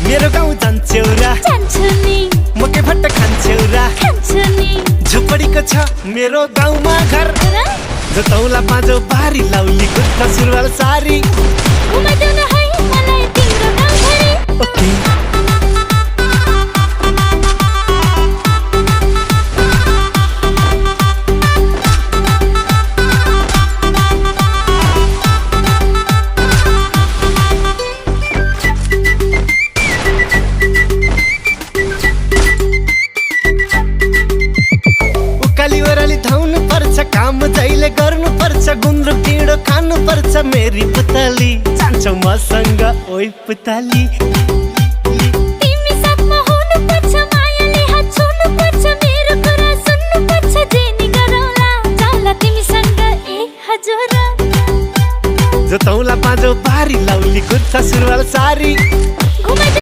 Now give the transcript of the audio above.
मेरो गाउँ जान्छौ र जान्छु नि मकै भट्ट खान्छौ र खान्छु नि झुपडीको छ मेरो गाउँमा घर र जोतौला पाँजो बारी लाउली कुर्ता सुरुवाल सारी घुमाइदेऊ न है मलाई तिम्रो गाउँभरि ओके उकाली ओराली धाउनु पर्छ काम जहिले गर्नु पर्छ गुन्द्रुक ढिँडो खानु पर्छ मेरी पुतली जान्छौ मसँग ओइ पुतली तिमी साथमा हुनु पर्छ मायाले हात छोड्नु पर्छ मेरो कुरा सुन्नु पर्छ जे नि गरौँला जाउला तिमीसँग ए हजुर जोतौला पाँजो बारी लाउली कुर्ता सुरुवाल सारी